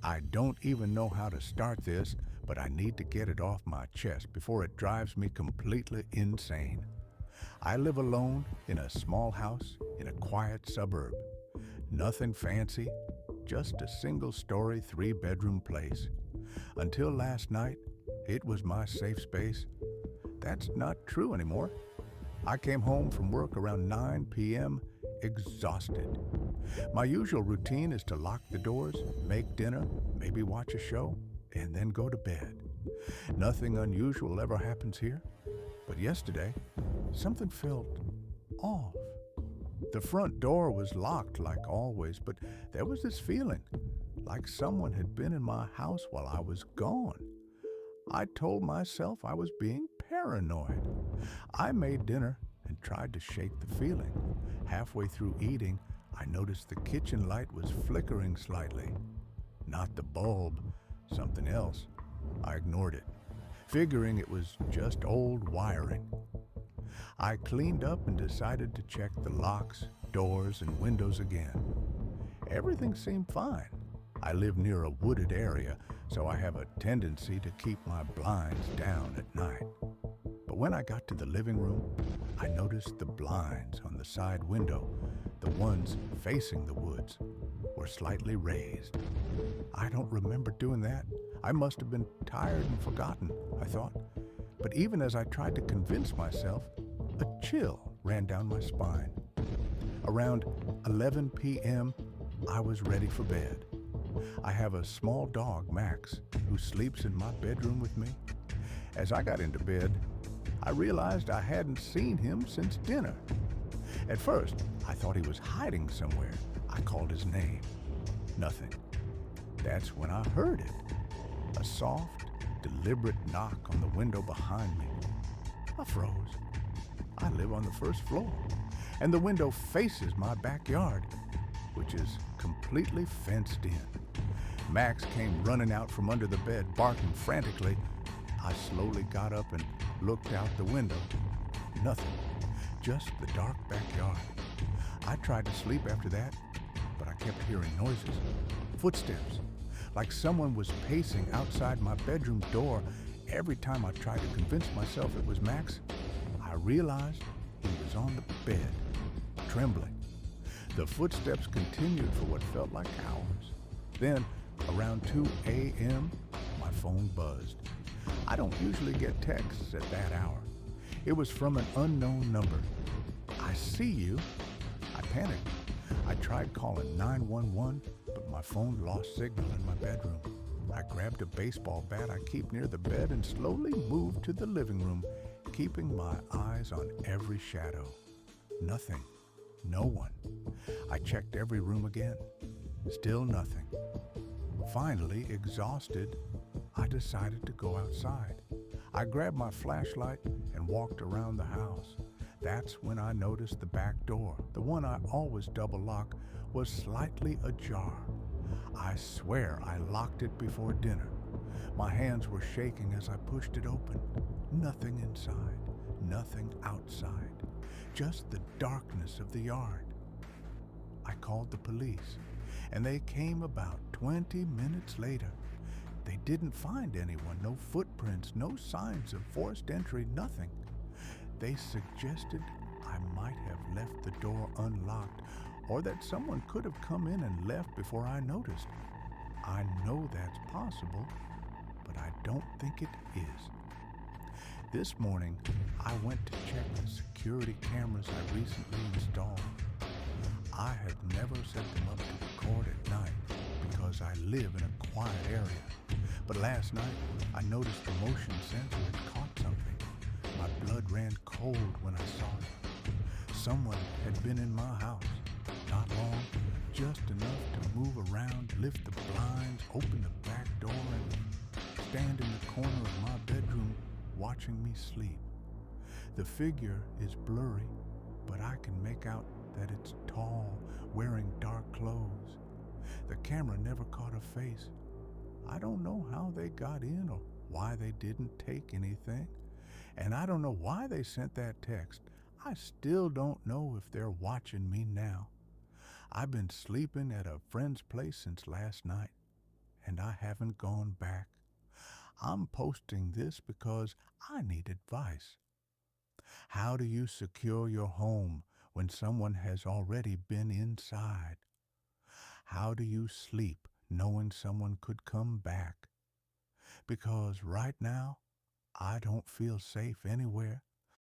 I don't even know how to start this, but I need to get it off my chest before it drives me completely insane. I live alone in a small house in a quiet suburb. Nothing fancy, just a single-story, three-bedroom place. Until last night, it was my safe space. That's not true anymore. I came home from work around 9 p.m. exhausted. My usual routine is to lock the doors, make dinner, maybe watch a show, and then go to bed. Nothing unusual ever happens here, but yesterday, something felt off. The front door was locked like always, but there was this feeling like someone had been in my house while I was gone. I told myself I was being paranoid. I made dinner and tried to shake the feeling. Halfway through eating, I noticed the kitchen light was flickering slightly. Not the bulb, something else. I ignored it, figuring it was just old wiring. I cleaned up and decided to check the locks, doors, and windows again. Everything seemed fine. I live near a wooded area, so I have a tendency to keep my blinds down at night. But when I got to the living room, I noticed the blinds on the side window, the ones facing the woods, were slightly raised. I don't remember doing that. I must have been tired and forgotten, I thought. But even as I tried to convince myself, a chill ran down my spine. Around 11 p.m., I was ready for bed. I have a small dog, Max, who sleeps in my bedroom with me. As I got into bed, I realized I hadn't seen him since dinner. At first, I thought he was hiding somewhere. I called his name. Nothing. That's when I heard it. A soft, deliberate knock on the window behind me. I froze. I live on the first floor, and the window faces my backyard, which is completely fenced in. Max came running out from under the bed, barking frantically. I slowly got up and looked out the window. Nothing, just the dark backyard. I tried to sleep after that, but I kept hearing noises, footsteps, like someone was pacing outside my bedroom door. Every time I tried to convince myself it was Max, I realized he was on the bed, trembling. The footsteps continued for what felt like hours. Then, around 2 a.m., my phone buzzed. I don't usually get texts at that hour. It was from an unknown number. "I see you." I panicked. I tried calling 911, but my phone lost signal in my bedroom. I grabbed a baseball bat I keep near the bed and slowly moved to the living room, keeping my eyes on every shadow. Nothing. No one. I checked every room again. Still nothing. Finally, exhausted, I decided to go outside. I grabbed my flashlight and walked around the house. That's when I noticed the back door, the one I always double lock, was slightly ajar. I swear I locked it before dinner. My hands were shaking as I pushed it open. Nothing inside, nothing outside, just the darkness of the yard. I called the police, and they came about 20 minutes later. They didn't find anyone, no footprints, no signs of forced entry, nothing. They suggested I might have left the door unlocked, or that someone could have come in and left before I noticed. I know that's possible, but I don't think it is. This morning, I went to check the security cameras I recently installed. I had never set them up to record at night because I live in a quiet area. But last night, I noticed the motion sensor had caught something. My blood ran cold when I saw it. Someone had been in my house. Not long, just enough to move around, lift the blinds, open the back door, and stand in the corner of my bedroom watching me sleep. The figure is blurry, but I can make out that it's tall, wearing dark clothes. The camera never caught a face. I don't know how they got in or why they didn't take anything. And I don't know why they sent that text. I still don't know if they're watching me now. I've been sleeping at a friend's place since last night, and I haven't gone back. I'm posting this because I need advice. How do you secure your home when someone has already been inside? How do you sleep knowing someone could come back? Because right now, I don't feel safe anywhere.